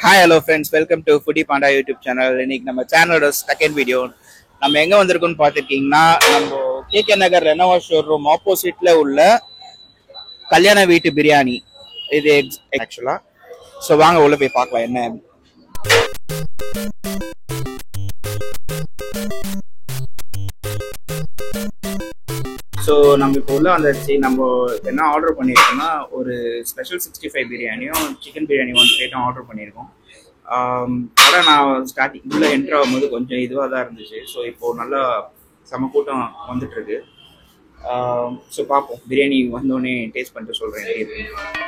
Hi hello friends, welcome to foodie Panda YouTube channel. இன்னைக்கு நம்ம சேனலோட செகண்ட் வீடியோ. நம்ம எங்கே வந்திருக்கோம்னு பார்த்துருக்கீங்கன்னா, நம்ம கேகே நகர் ரெனோவா ஷோரூம் ஆப்போசிட்ல உள்ள கல்யாண வீட்டு பிரியாணி இது ஆக்சுவலா. ஸோ வாங்க உள்ள போய் பார்க்கலாம் என்ன. ஸோ நம்ம இப்போ உள்ள வந்தாச்சு. நம்ம என்ன ஆர்டர் பண்ணியிருக்கோம்னா, ஒரு ஸ்பெஷல் 65 பிரியாணியும் சிக்கன் பிரியாணி 1 பிளேட்டும் ஆர்டர் பண்ணியிருக்கோம். அதான் நான் ஸ்டார்டிங் உள்ள என்ட்ரு ஆகும்போது கொஞ்சம் இதுவாக தான் இருந்துச்சு. ஸோ இப்போது நல்லா செம கூட்டம் வந்துட்டுருக்கு. ஸோ பார்ப்போம், பிரியாணி வந்தோடனே டேஸ்ட் பண்ணிட்டு சொல்கிறேன் எப்படி இருக்கு.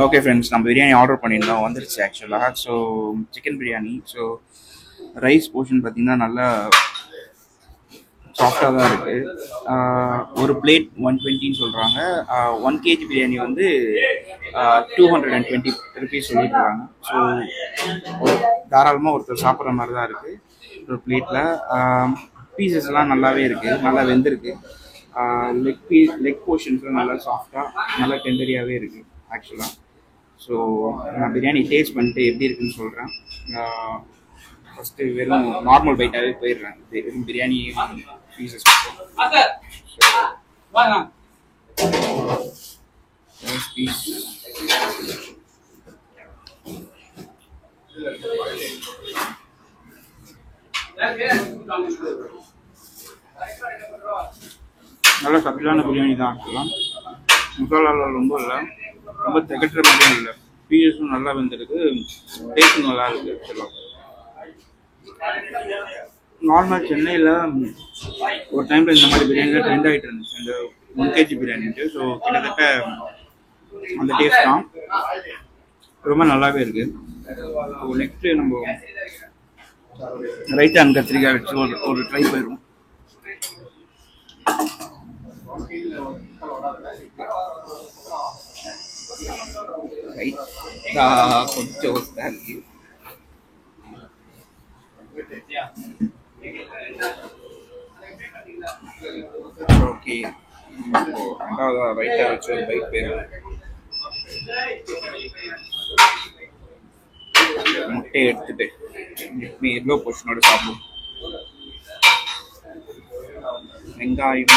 ஓகே ஃப்ரெண்ட்ஸ், நம்ம பிரியாணி ஆர்டர் பண்ணியிருந்தோம், வந்துருச்சு ஆக்சுவலாக. So chicken biryani. So rice portion பார்த்திங்கன்னா நல்லா சாஃப்டாக தான் இருக்குது. ஒரு பிளேட் 120 சொல்கிறாங்க. 1 kg பிரியாணி வந்து 220 ருபீஸ் சொல்லியிருக்காங்க. ஸோ தாராளமாக ஒருத்தர் சாப்பிட்ற மாதிரி தான் இருக்குது ஒரு பிளேட்டில். பீசஸ்லாம் நல்லாவே இருக்குது, நல்லா வெந்திருக்கு. லெக் போர்ஷன்ஸ்லாம் நல்லா சாஃப்டாக நல்லா டெண்டரியாகவே இருக்குது ஆக்சுவலாக. ஸோ நான் பிரியாணி டேஸ்ட் பண்ணிட்டு எப்படி இருக்குன்னு சொல்கிறேன். ஃபஸ்ட்டு வெறும் நார்மல் பைட்டாகவே போயிடுறேன். வெறும் பிரியாணி பீசஸ் பீஸ். நல்ல சத்தான பிரியாணி தான் ஆக்சுவலாக. மசாலாவில் ரொம்ப இல்லை, ரொம்ப திகட்டுற பிரியாணி இல்லை. பீஸும் நல்லா வெந்திருக்கு, டேஸ்ட்டும் நல்லா இருக்குது ஆக்சுவலாக. நார்மல் சென்னையில் ஒரு டைமில் இந்த மாதிரி பிரியாணி தான் ட்ரெண்ட் ஆகிட்டு இருந்துச்சு, இந்த 1 kg பிரியாணிட்டு. ஸோ கிட்டத்தட்ட அந்த டேஸ்ட் தான், ரொம்ப நல்லாவே இருக்குது. ஸோ நெக்ஸ்ட்டு நம்ம ரைத்தா அண்ட் கத்திரிக்காய் வச்சு ஒரு ட்ரை போயிடும். ரைத்தா கொஞ்சம் இருக்கு. ஓகே, ரெண்டாவது ரைத்தா வச்சு ஒரு பைக் போயிடும். முட்டையை எடுத்துட்டு எல்லோ போர்ஷனோட சாப்பிடும். வெங்காயம்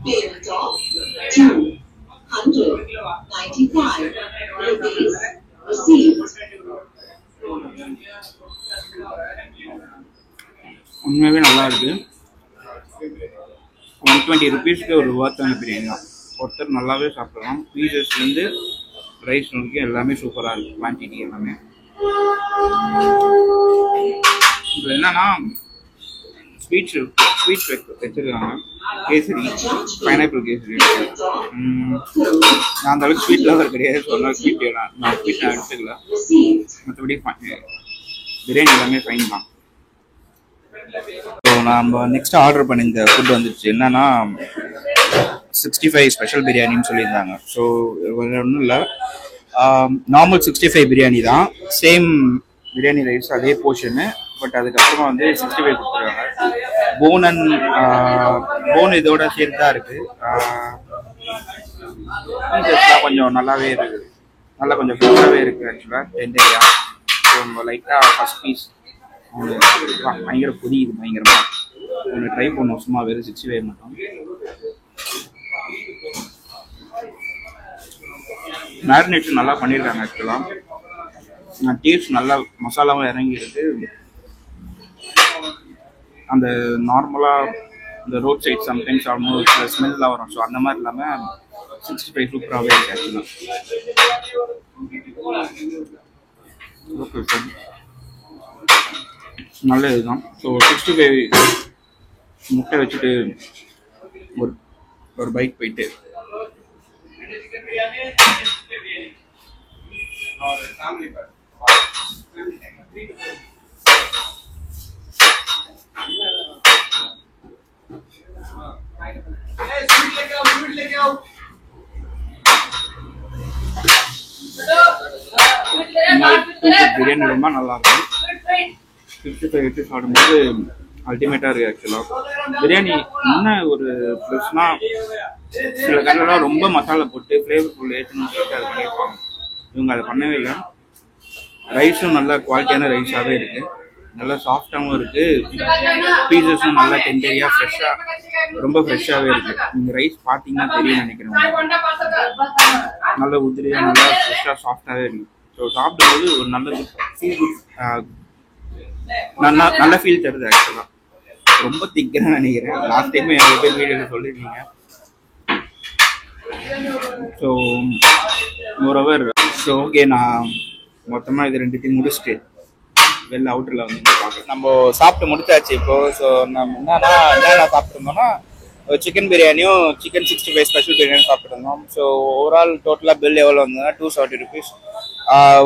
payment of 295 rupees received. உண்மையாகவே நல்லா இருக்குது. 120 ருபீஸ்க்கு ஒரு ஒர்த்தான பிரியாணி தான். ஒருத்தர் நல்லாவே சாப்பிடலாம். பீசஸ்லேருந்து ரைஸ் வரைக்கும் எல்லாமே சூப்பராக இருக்குது. குவான்டிட்டி எல்லாமே. இப்போ என்னன்னா ஸ்வீட்ஸ் வச்சுருக்காங்க. கேசரி, பைனாப்பிள் கேசரி. நான் அந்த அளவுக்கு ஸ்வீட் லவர் கிடையாது, ஸோ அதனால ஸ்வீட் நான் எடுத்துக்கல. மற்றபடி பிரியாணி எல்லாமே ஃபைன் தான். ஸோ நம்ம நெக்ஸ்ட் ஆர்டர் பண்ணியிருந்த ஃபுட் வந்துடுச்சு. என்னன்னா 65 ஸ்பெஷல் பிரியாணின்னு சொல்லியிருந்தாங்க. ஸோ ஒன்றும் இல்லை, நார்மல் 65 பிரியாணி தான். சேம் பிரியாணி ரைஸ் அதே போர்ஷனு, பட் அதுக்கப்புறமா வந்து 65 கொடுத்துருக்காங்க. போன் இதோட சேர்த்து தான் இருக்குது. கொஞ்சம் நல்லாவே இருக்குது, நல்லா கொஞ்சம் ஃப்ரெஷ்ஷாகவே இருக்குது ஆக்சுவலாக. டெண்டரியா. ஸோ நம்ம லைட்டாக ஃபஸ்ட் பீஸ் பயங்கர புதியுது, பயங்கரமாக ஒன்று ட்ரை பண்ணுவோம். சும்மா வெறும் 65 மட்டும். மேரினேஷன் நல்லா பண்ணியிருக்காங்க ஆக்சுவலாக. டேஸ்ட் நல்லா மசாலாவும் இறங்கிருக்கு. அந்த நார்மலாக இந்த ரோட் சைட் சம்டைம்ஸ் ஆல்மோஸ்ட் ஸ்மெல்லாம் வரும். ஸோ அந்த மாதிரி இல்லாமல் 65 சூப்பராகவே இருக்கு ஆக்சுவலாக. ஓகே சார், நல்ல இதுதான். ஸோ 65 முட்டை வச்சுட்டு ஒரு பைக் போயிட்டு பிரியாணி ரொம்ப நல்லா இருக்கும். 55 எடுத்து சாப்பிடும்போது அல்டிமேட்டா இருக்கு. ஆக்சுவலா பிரியாணி என்ன ஒரு ப்ளஸ்னா, சில கடைலாம் ரொம்ப மசாலா போட்டு ஃப்ளேவர்ஃபுல் ஏற்றணும்னு சொல்லிட்டு அது பண்ணியிருப்பாங்க. இவங்க அதை பண்ணவே இல்லை. ரைஸும் நல்ல குவாலிட்டியான ரைஸாகவே இருக்கு, நல்லா சாஃப்டாகவும் இருக்கு. பீசஸும் நல்லா டெண்டரியா ஃப்ரெஷ்ஷாக, ரொம்ப ஃப்ரெஷ்ஷாகவே இருக்கு. நீங்கள் ரைஸ் பார்த்தீங்கன்னா தெரியும் நினைக்கிறேன், நல்ல உதிரியாக நல்லா ஃப்ரெஷ்ஷாக சாஃப்டாகவே இருக்கு. ஸோ சாப்பிடும்போது ஒரு நல்ல ஃபீல் குட், நல்ல ஃபீல் தருது. ஆக்சுவலாக ரொம்ப திக்கிறேன்னு நினைக்கிறேன். லாஸ்ட் டைம் நிறைய பேர் வீடியோவில் சொல்லியிருக்கீங்க. ஸோ மோரோவர் ஸோ ஓகே, நான் மொத்தமாக இது ரெண்டுத்தையும் முடிச்சுட்டு வெளில அவுட்டரில் வந்து பார்க்குறேன். நம்ம சாப்பிட்டு முடிச்சாச்சு இப்போ. ஸோ நம்ம என்னென்ன சாப்பிட்ருந்தோம்னா, சிக்கன் பிரியாணியும் சிக்கன் 65 ஸ்பெஷல் பிரியாணியும் சாப்பிட்ருந்தோம். ஸோ ஓவரால் டோட்டலாக பில் எவ்வளோ வந்ததுன்னா 270 ருபீஸ்.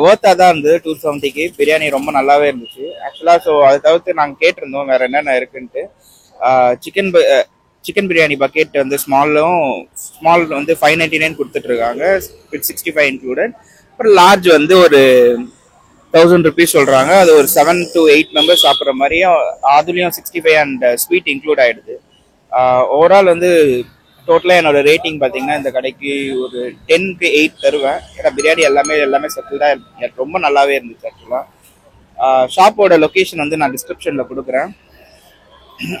ஒர்த்தாக தான் இருந்தது. 270க்கு பிரியாணி ரொம்ப நல்லாவே இருந்துச்சு ஆக்சுவலாக. ஸோ அதை தவிர்த்து நாங்கள் கேட்டிருந்தோம் வேறு என்னென்ன இருக்குன்ட்டு. சிக்கன் பிரியாணி பக்கெட் வந்து ஸ்மால் வந்து 599 கொடுத்துட்ருக்காங்க, வித் 65 இன்க்ளூடட். அப்புறம் லார்ஜ் வந்து ஒரு 1000 ருபீஸ் சொல்கிறாங்க. அது ஒரு 7 to 8 மெம்பர்ஸ் சாப்பிட்ற மாதிரியும், அதுலேயும் 65 அண்ட் ஸ்வீட் இன்க்ளூட் ஆகிடுது. ஓவரால் வந்து டோட்டலாக என்னோட ரேட்டிங் பார்த்தீங்கன்னா இந்த கடைக்கு ஒரு 10க்கு 8 தருவேன். ஏன்னா பிரியாணி எல்லாமே செட்டில்டாக ரொம்ப நல்லாவே இருந்துச்சு ஆக்சுவலாக. ஷாப்போட லொக்கேஷன் வந்து நான் டிஸ்கிரிப்ஷனில் கொடுக்குறேன்.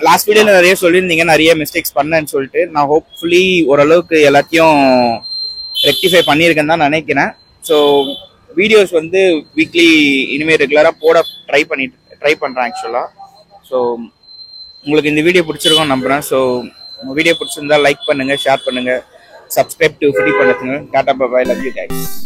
லாஸ்ட் வீடியோவில் நிறைய சொல்லியிருந்தீங்க, நிறைய மிஸ்டேக்ஸ் பண்ணேன்னு சொல்லிட்டு. நான் ஹோப்ஃபுல்லி ஓரளவுக்கு எல்லாத்தையும் ரெக்டிஃபை பண்ணியிருக்கேன்னு தான் நினைக்கிறேன். ஸோ வீடியோஸ் வந்து வீக்லி இனிமேல் ரெகுலராக போட ட்ரை பண்ணுறேன் ஆக்சுவலாக. ஸோ உங்களுக்கு இந்த வீடியோ பிடிச்சிருக்கோன்னு நம்புகிறேன். ஸோ வீடியோ பிடிச்சிருந்தா லைக் பண்ணுங்கள், ஷேர் பண்ணுங்கள், சப்ஸ்கிரைப் டு ஃபுடி பண்ணுங்க. Tata bye bye, love you guys.